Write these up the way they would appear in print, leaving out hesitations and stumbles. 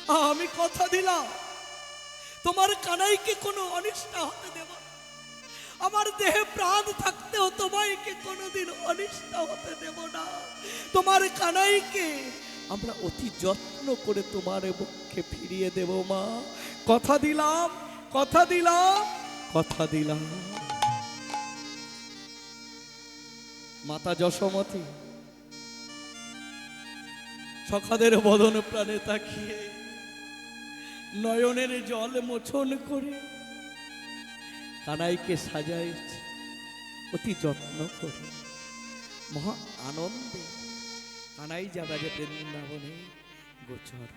আমি কথা দিলাম তোমার কানাইকে কোনো অনিষ্ট হতে দেব না। আমার দেহে প্রাণ থাকতেও তোমাকে কোনোদিন অনিষ্ট হতে দেব না। তোমার কানাইকে আমরা অতি যত্ন করে তোমার পক্ষে ফিরিয়ে দেব মা। কথা দিলাম, কথা দিলাম, কথা দিলাম। মাতা যশোমতী সখাদের বদন প্রাণে তাকিয়ে নয়নের জল মোছন করে কানাইকে সাজাইছে অতি যত্ন করে। মহা আনন্দে কানাই যাবে যে বৃন্দাবনে গোচর।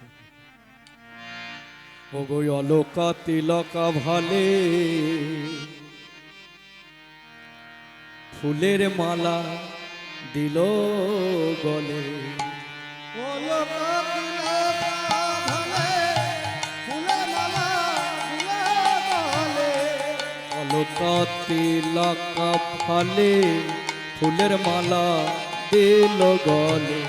ও গো অলোকা তিলকা ভালে ফুলের মালা দিল গলে। অলকা তিলকা ভালে ফুলের মালা দিল গলে।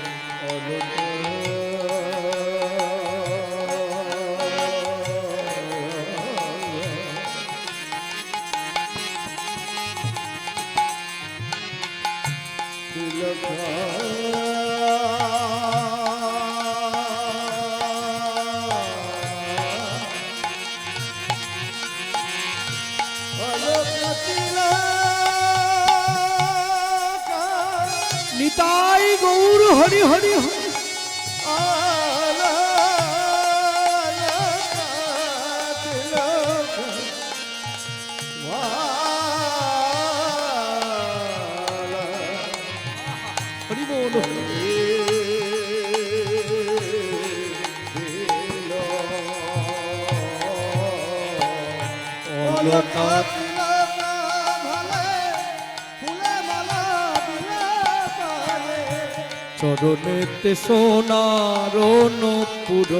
নিতাই গৌর হরি হরি হরি। হরি বল। চরণেতে সোনার নপুর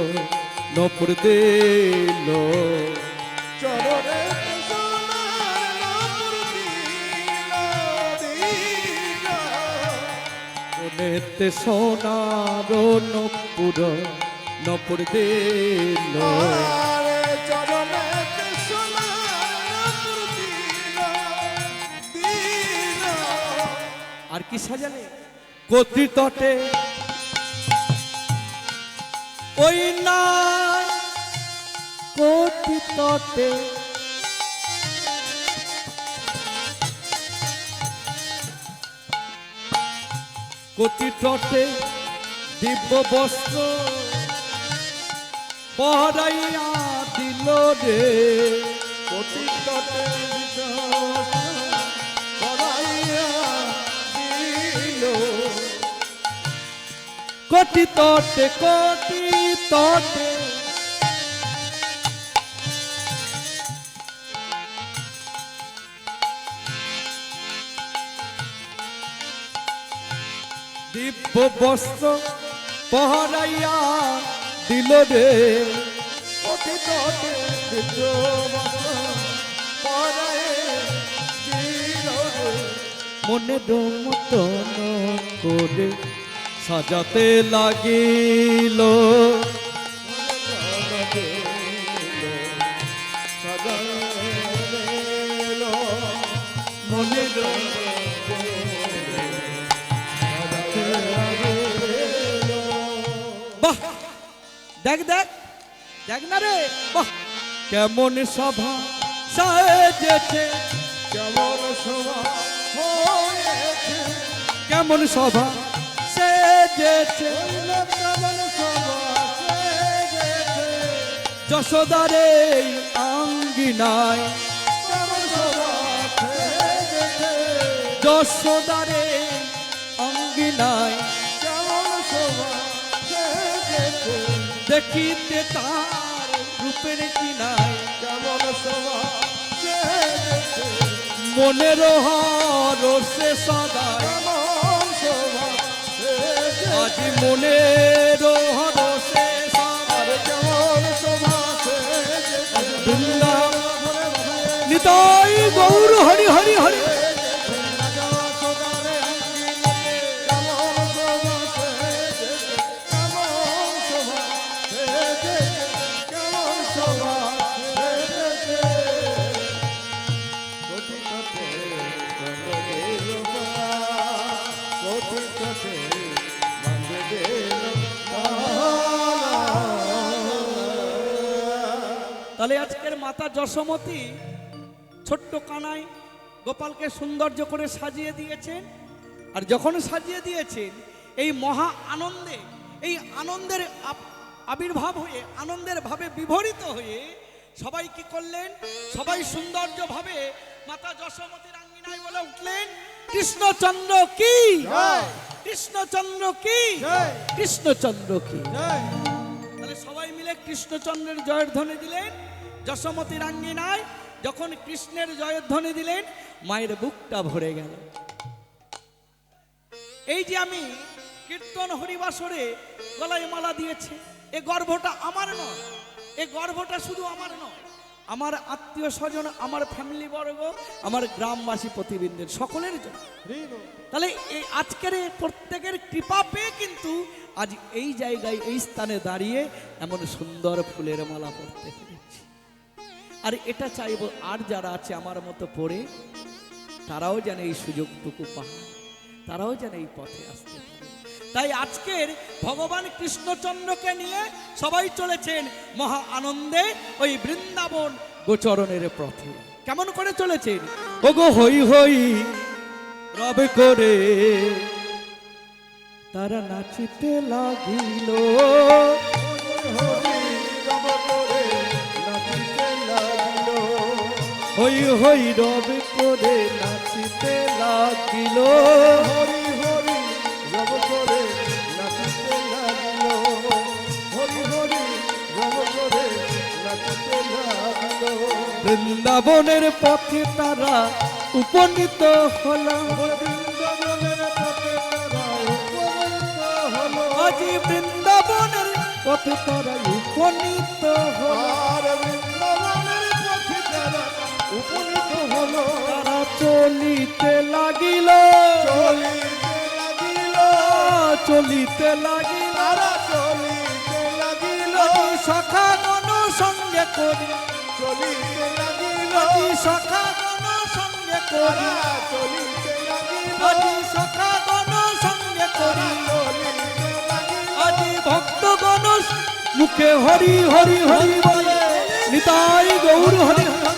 নপুর দিল। চরণেতে সোনার নপুর নপুর দিল। আর কি সাজালে কতি তটে ওই না কতি তটে কতি তটে দিব্য বস্ত্র পরাইয়া দিল রে। কতি তটে কোটি তটে কোটি তটে দিব্য বস্ত্র পহরাইয়া দিল রে। কোটি তটে দিব্য বস্ত্র পহরাইয়া দিল রে। মনে মতন করে সাজাতে লাগিল। মনে বাহ দেখ দেখ দেখ না রে বাহ কেমন সভা সাজেছে। কেমন সভা হয়েছে। কেমন সভা সেজেছে। যশোদারে আঙ্গিনায়। যশোদারে আঙ্গিনায় দেখিতে তার রূপের কিনায়। মনের হরসে সদায় আজ মনের হরসে নিতাই গৌর হরি হরি হরি। তাহলে আজকের মাতা যশোমতী ছোট্ট কানাই গোপালকে সৌন্দর্য করে সাজিয়ে দিয়েছেন। আর যখন সাজিয়ে দিয়েছেন এই মহা আনন্দে, এই আনন্দের আবির্ভাব হয়ে, আনন্দের ভাবে বিভরিত হয়ে সবাই কি করলেন? সবাই সৌন্দর্য ভাবে মাতা যশোমতীর আঙ্গিনায় বলে উঠলেন, কৃষ্ণচন্দ্র কি, কৃষ্ণচন্দ্র কি, কৃষ্ণচন্দ্র কি। তাহলে সবাই মিলে কৃষ্ণচন্দ্রের জয়ের ধ্বনি দিলেন। যশোমতীর আঙ্গিনায় যখন কৃষ্ণের জয়ের ধ্বনি দিলেন, মায়ের বুকটা ভরে গেল। এই যে আমি কীর্তন হরিবাসরে গলায় মালা দিয়েছি, এ গর্ভটা আমার নয়, এ গর্ভটা শুধু আমার নয়, আমার আত্মীয় স্বজন, আমার ফ্যামিলি বর্গ, আমার গ্রামবাসী প্রতিবন্ধীর সকলের জন্য। তাহলে এই আজকের প্রত্যেকের কৃপা পেয়ে কিন্তু আজ এই জায়গায়, এই স্থানে দাঁড়িয়ে এমন সুন্দর ফুলের মালা পড়তে পেরেছি। আর এটা চাইবো আর যারা আছে আমার মতো পড়ে, তারাও যেন এই সুযোগটুকু পায়, তারাও যেন এই পথে আসতে পারে। তাই আজকের ভগবান কৃষ্ণচন্দ্রকে নিয়ে সবাই চলেছেন মহা আনন্দে ওই বৃন্দাবন গোচরণের পথে। কেমন করে চলেছেন? ওগো হই হই রবে করে তারা নাচিতে লাগিল, হই হই রবে করে নাচিতে লাগিল, হরি হরি রব করে নাচিতে লাগিল, হরি হরি রব করে নাচিতে লাগিল। বৃন্দাবনের পথে তারা উপনীত হলো, বৃন্দাবনের পথে তারা উপনীত হলো, আজি বৃন্দাবনের পথে তারা উপনীত হলো, আর বৃন্দাবনের পথে তারা উপনীত হলো। তারা চলিতে লাগিল, চলিতে লাগিল, চলিতে লাগিল, তারা চলিতে লাগিল, সখাগণ সঙ্গে করি, চলিতে লাগিল, সখাগণ সঙ্গে করি, তারা চলিতে লাগিল, সখাগণ সঙ্গে করি, চলিতে লাগিল। আজি ভক্তগণ মুখে হরি হরি হরি বলে, নিতাই গৌর হরি হরি।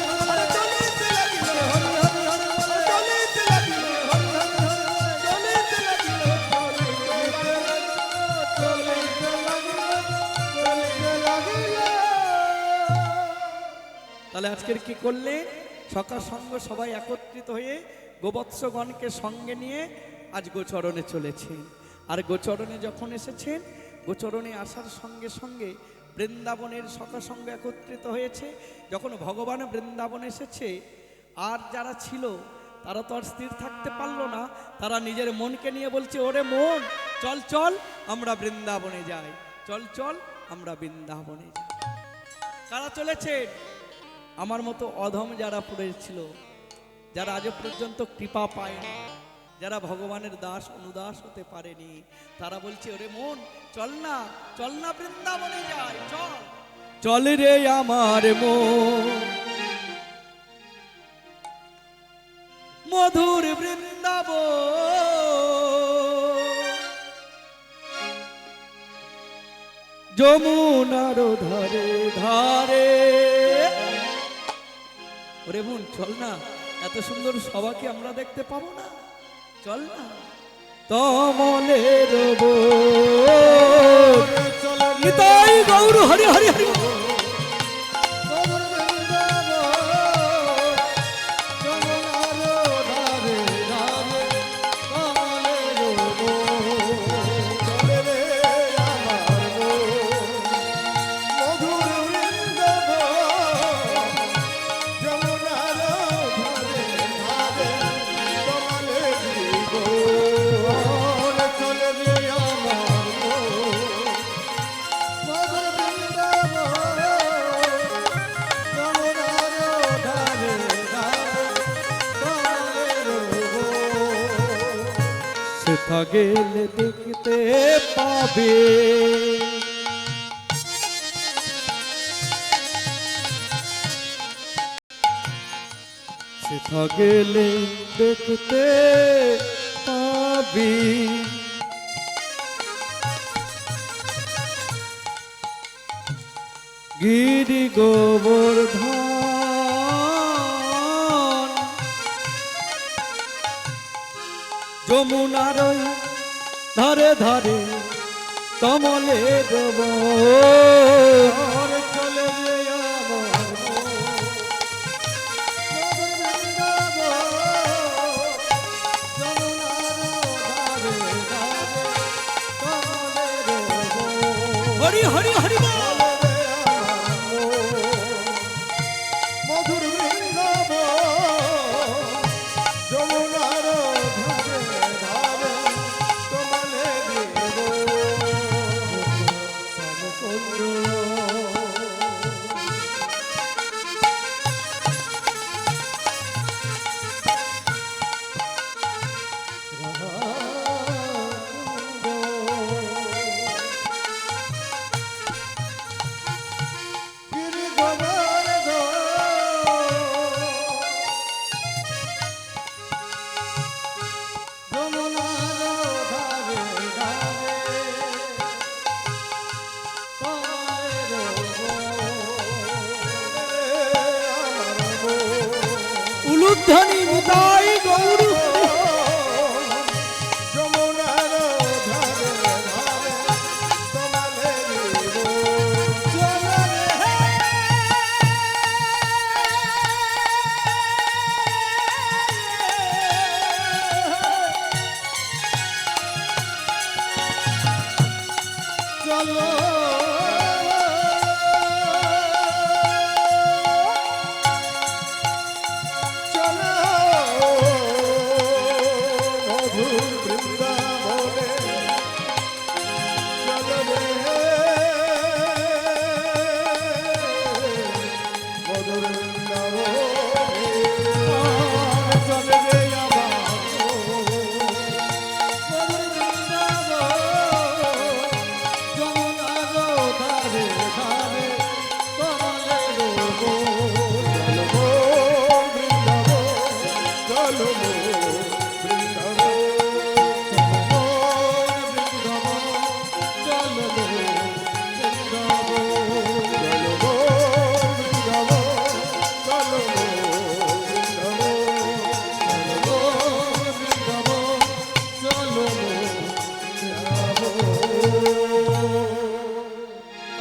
তাহলে আজকের কি করলে? সকাল সঙ্গ সবাই একত্রিত হয়ে গোবৎসগণকে সঙ্গে নিয়ে আজ গোচরণে চলেছেন। আর গোচরণে যখন এসেছেন, গোচরণে আসার সঙ্গে সঙ্গে বৃন্দাবনের সখা সঙ্গ একত্রিত হয়েছে। যখন ভগবান বৃন্দাবন এসেছে, আর যারা ছিল তারা তো আর স্থির থাকতে পারলো না, তারা নিজের মনকে নিয়ে বলছে, ওরে মন, চল চল আমরা বৃন্দাবনে যাই, চল চল আমরা বৃন্দাবনে যাই। কারা চলেছেন? আমার মতো অধম যারা পড়েছিল, যারা আজ পর্যন্ত কৃপা পায়নি, যারা ভগবানের দাস অনুদাস হতে পারেনি, তারা বলছে, ওরে মন চল না, চল না বৃন্দাবনে যাই, চল চল রে আমার মন, মধুর বৃন্দাবন, যমুনার ধারে ধারে। ওরে মন চল না, এত সুন্দর সবাকে আমরা দেখতে পাবো না, চল না। তমলের নিতাই গৌর হরি হরি হরি। সেথা গেলে দেখতে পাবে, সেথা গেলে দেখতে পাবি, গিরি গোবর্ধন যমুনার ওই ধারে ধারে কমলে দেব আর চলে যে আমার মন, মধুর বৃন্দাবন, যমুনার ধারে ধারে কমলের বন। হরি হরি হরি বল। মধুর বৃন্দাবন, যমুনার ধারে ধারে কমলের বন। শ্যামকুণ্ড গিরি গোবর্ধন, যমুনার ধারে ধারে কমলের বন। উলুধ্বনি নিতাই